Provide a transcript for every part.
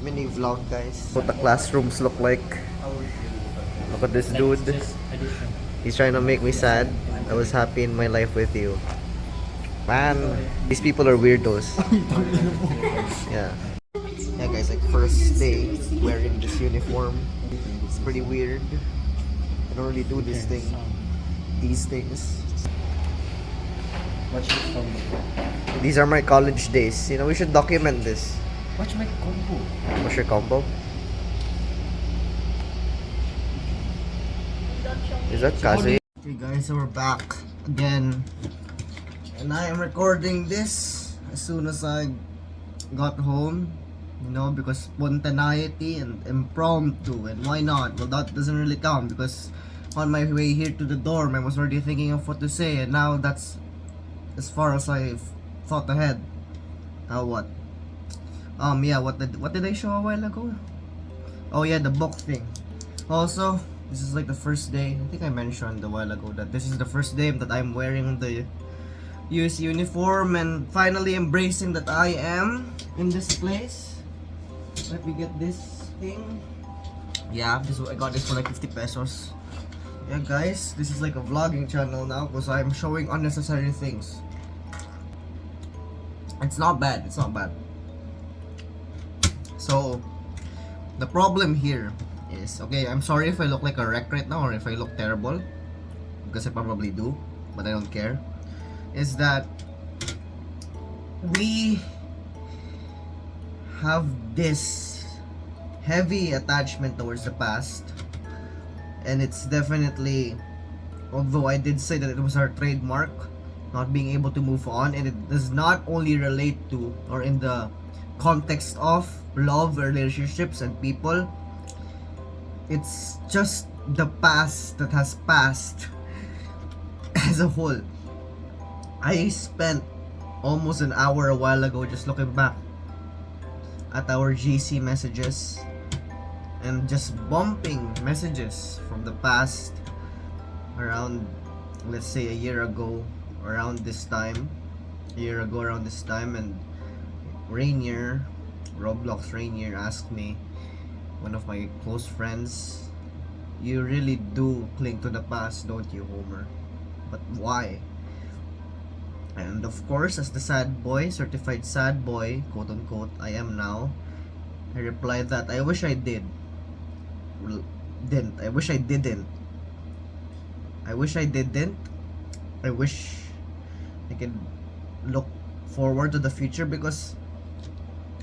mini vlog, guys. What the classrooms look like. Look at this dude. He's trying to make me sad. I was happy in my life with you. Man, these people are weirdos. Yeah. Yeah, guys, like first day wearing this uniform. It's pretty weird. I don't really do these things. Watch this combo. These are my college days. You know, we should document this. Watch my combo. What's your combo? Is that Kaze? Okay guys, so we're back again. And I am recording this as soon as I got home. You know, because spontaneity and impromptu. And why not? Well, that doesn't really count because on my way here to the dorm, I was already thinking of what to say. And now that's as far as I've thought ahead. What? Yeah, what did I show a while ago? Oh yeah, the book thing. Also, this is like the first day. I think I mentioned a while ago that this is the first day that I'm wearing the US uniform and finally embracing that I am in this place. Let me get this thing. Yeah, I got this for like 50 pesos. Yeah guys, this is like a vlogging channel now because I'm showing unnecessary things. It's not bad, it's not bad. So, the problem here is, okay, I'm sorry if I look like a wreck right now or if I look terrible, because I probably do, but I don't care, is that we have this heavy attachment towards the past, and it's definitely, although I did say that it was our trademark, not being able to move on, and it does not only relate to or in the context of love, relationships, and people. It's just the past that has passed as a whole. I spent almost an hour a while ago just looking back at our GC messages and just bumping messages from the past around, let's say, a year ago around this time, and Roblox Rainier asked me, one of my close friends, you really do cling to the past, don't you, Homer? But why? And of course, as the sad boy, certified sad boy, quote unquote, I am now, I replied that I wish I did. I wish I didn't. I wish I could look forward to the future because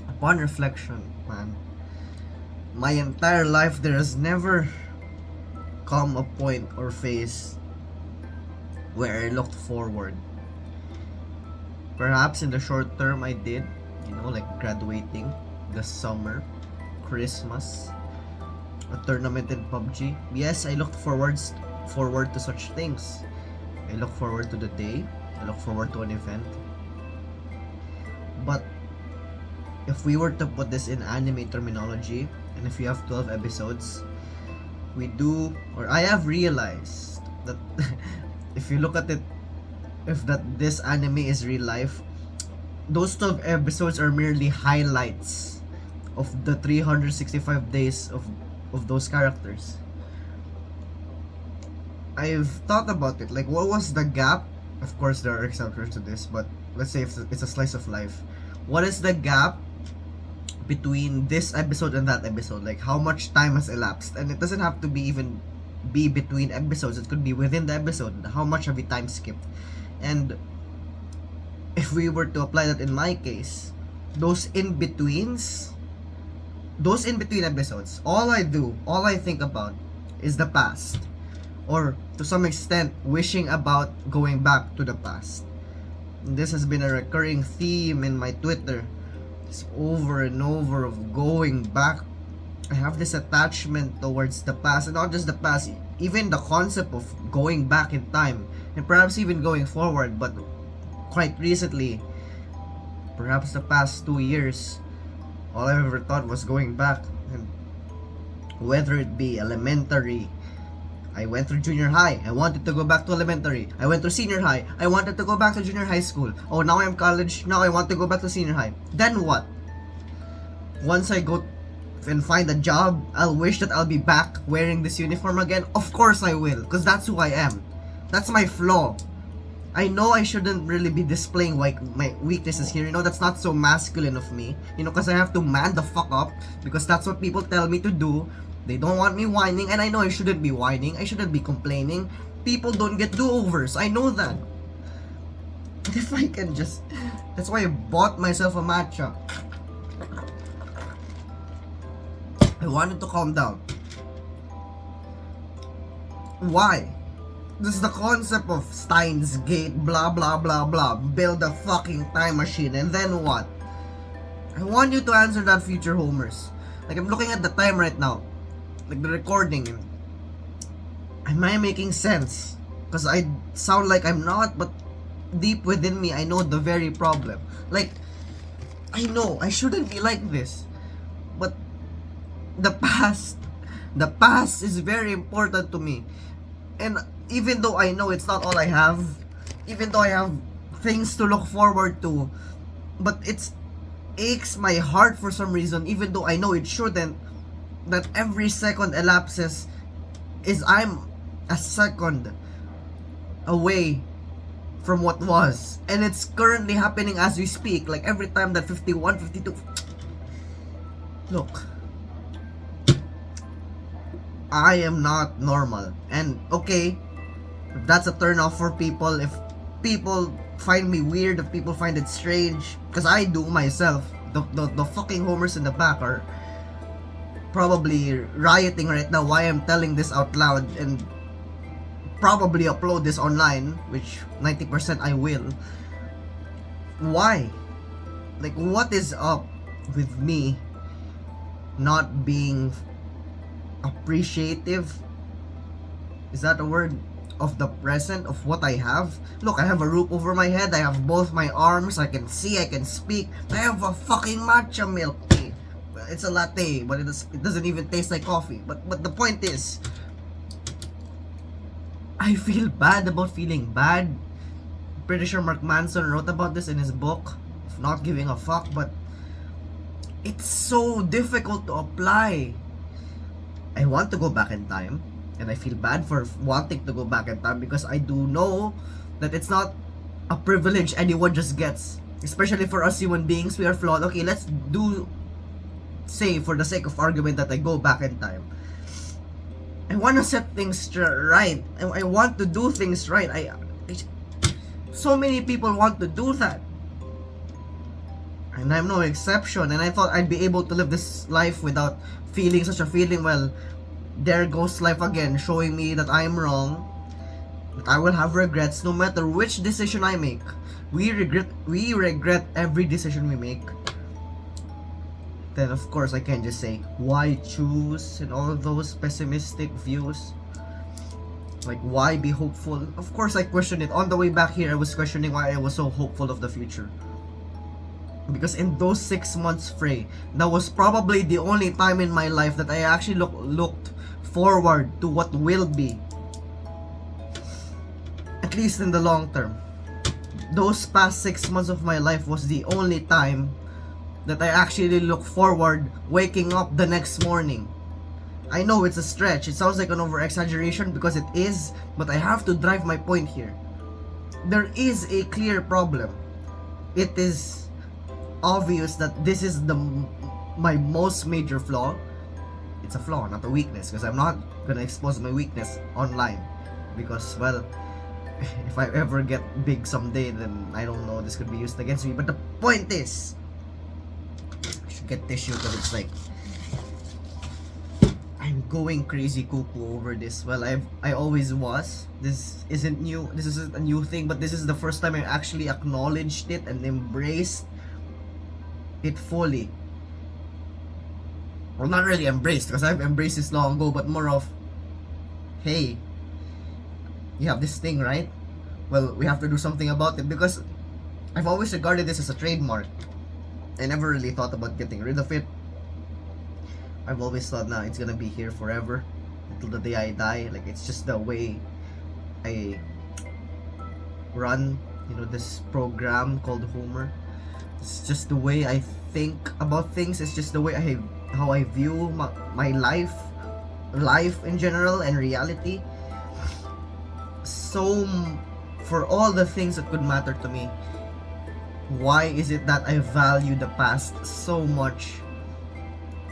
upon reflection, man, my entire life there has never come a point or phase where I looked forward. Perhaps in the short term I did, you know, like graduating, the summer, Christmas, a tournament in PUBG. Yes, I looked forward to such things. I look forward to the day. I look forward to an event. But if we were to put this in anime terminology, and if you have 12 episodes, I have realized that if you look at it, this anime is real life, those 12 episodes are merely highlights of the 365 days of those characters. I've thought about it, like what was the gap? Of course there are exceptions to this, but let's say if it's a slice of life, what is the gap between this episode and that episode? Like how much time has elapsed? And it doesn't have to be between episodes, it could be within the episode. How much have we time skipped? And if we were to apply that in my case, those in between episodes, all I think about is the past, or to some extent wishing about going back to the past. And this has been a recurring theme in my Twitter. It's over and over of going back. I have this attachment towards the past, and not just the past, even the concept of going back in time, and perhaps even going forward. But quite recently, perhaps the past 2 years, all I've ever thought was going back. And whether it be elementary, I went through junior high, I wanted to go back to elementary. I went through senior high, I wanted to go back to junior high school. Oh, now I'm college, now I want to go back to senior high. Then what? Once I go and find a job, I'll wish that I'll be back wearing this uniform again. Of course I will, because that's who I am. That's my flaw. I know I shouldn't really be displaying like my weaknesses here, you know, that's not so masculine of me, you know, because I have to man the fuck up, because that's what people tell me to do. They don't want me whining, and I know I shouldn't be whining, I shouldn't be complaining. People don't get do-overs, I know that. If I can just, that's why I bought myself a matcha. I wanted to calm down. Why? This is the concept of Steins Gate, blah blah blah blah. Build a fucking time machine, and then what? I want you to answer that, future homers. Like, I'm looking at the time right now, like the recording. Am I making sense? Because I sound like I'm not, but deep within me, I know the very problem. Like, I know I shouldn't be like this, but the past is very important to me. And even though I know it's not all I have, even though I have things to look forward to, but it aches my heart for some reason, even though I know it shouldn't, that every second elapses is I'm a second away from what was, and it's currently happening as we speak. Like, every time that 51, 52, look, I am not normal. And okay, if that's a turn off for people, if people find me weird, if people find it strange, because I do myself, the fucking homers in the back are probably rioting right now why I'm telling this out loud, and probably upload this online, which 90% I will. Why? Like, what is up with me not being appreciative? Is that a word? Of the present, of what I have. Look, I have a roof over my head, I have both my arms, I can see, I can speak, I have a fucking matcha milk tea. It's a latte, but it doesn't even taste like coffee. But the point is, I feel bad about feeling bad. Pretty sure Mark Manson wrote about this in his book of not giving a fuck, but it's so difficult to apply. I want to go back in time, and I feel bad for wanting to go back in time, because I do know that it's not a privilege anyone just gets. Especially for us human beings, we are flawed. Okay, let's say for the sake of argument that I go back in time. I want to set things right. I want to do things right. So many people want to do that, and I'm no exception. And I thought I'd be able to live this life without feeling such a feeling. Well, there goes life again, showing me that I'm wrong, that I will have regrets no matter which decision I make. We regret every decision we make. Then of course I can just say, why choose, and all those pessimistic views. Like, why be hopeful? Of course I questioned it. On the way back here, I was questioning why I was so hopeful of the future. Because in those 6 months, Frey, that was probably the only time in my life that I actually looked forward to what will be. At least in the long term. Those past 6 months of my life was the only time that I actually look forward waking up the next morning. I know it's a stretch, it sounds like an over-exaggeration because it is, but I have to drive my point here. There is a clear problem. It is obvious that this is my most major flaw. It's a flaw, not a weakness, because I'm not gonna expose my weakness online, because, well, if I ever get big someday, then I don't know, this could be used against me. But the point is, I should get tissue because it's like I'm going crazy cuckoo over this. Well, I always was. This isn't new. This isn't a new thing, but this is the first time I actually acknowledged it and embraced it fully. Well, not really embraced, because I've embraced this long ago, but more of, hey, you have this thing, right? Well, we have to do something about it, because I've always regarded this as a trademark. I never really thought about getting rid of it. I've always thought, nah, it's gonna be here forever, until the day I die. Like, it's just the way I run, you know, this program called Homer. It's just the way I think about things. It's just the way I how I view my life in general and reality. So for all the things that could matter to me, why is it that I value the past so much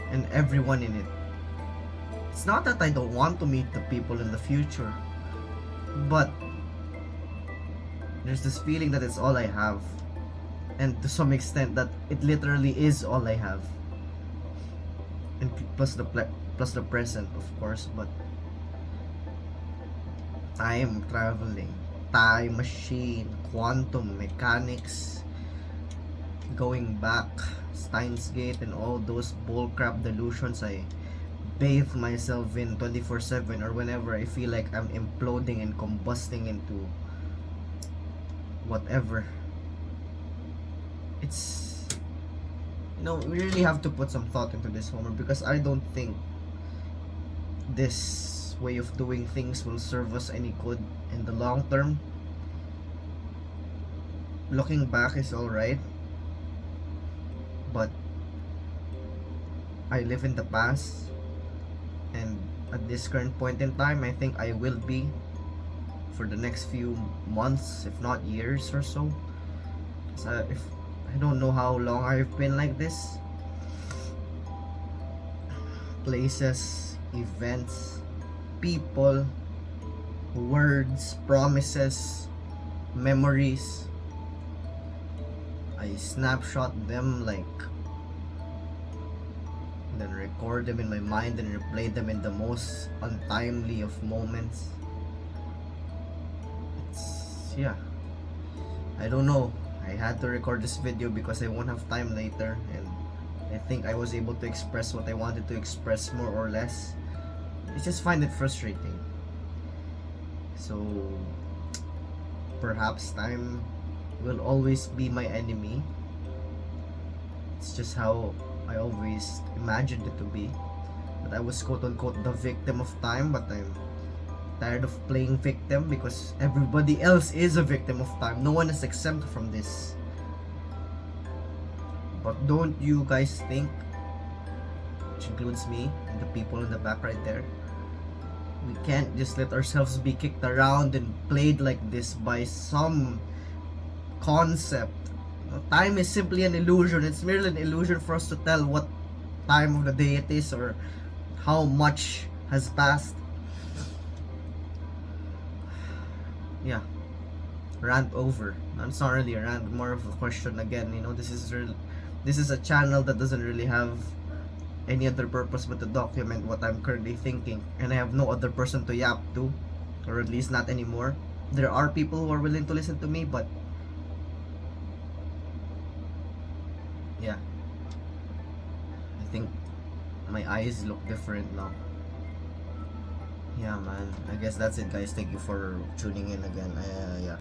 and everyone in it? It's not that I don't want to meet the people in the future, but there's this feeling that it's all I have, and to some extent that it literally is all I have, and plus the present, of course. But time traveling, time machine, quantum mechanics, going back, Steins Gate, and all those bullcrap delusions I bathe myself in 24/7, or whenever I feel like I'm imploding and combusting into whatever. It's, we really have to put some thought into this, Homer, because I don't think this way of doing things will serve us any good in the long term. Looking back is alright, but I live in the past, and at this current point in time, I think I will be for the next few months, if not years or so. So if I don't know how long I've been like this. Places, events, people, words, promises, memories, I snapshot them, like, then record them in my mind and replay them in the most untimely of moments. Yeah, I don't know. I had to record this video because I won't have time later, and I think I was able to express what I wanted to express, more or less. I just find it frustrating. So perhaps time will always be my enemy. It's just how I always imagined it to be. But I was quote unquote the victim of time, but I'm tired of playing victim because everybody else is a victim of time. No one is exempt from this. But don't you guys think, which includes me and the people in the back right there, we can't just let ourselves be kicked around and played like this by some concept? Time is simply an illusion. It's merely an illusion for us to tell what time of the day it is or how much has passed. Yeah, rant over. It's not really a rant, more of a question again. This is a channel that doesn't really have any other purpose but to document what I'm currently thinking, and I have no other person to yap to, or at least not anymore. There are people who are willing to listen to me, but yeah, I think my eyes look different now. Yeah, man, I guess that's it, guys. Thank you for tuning in again. Yeah.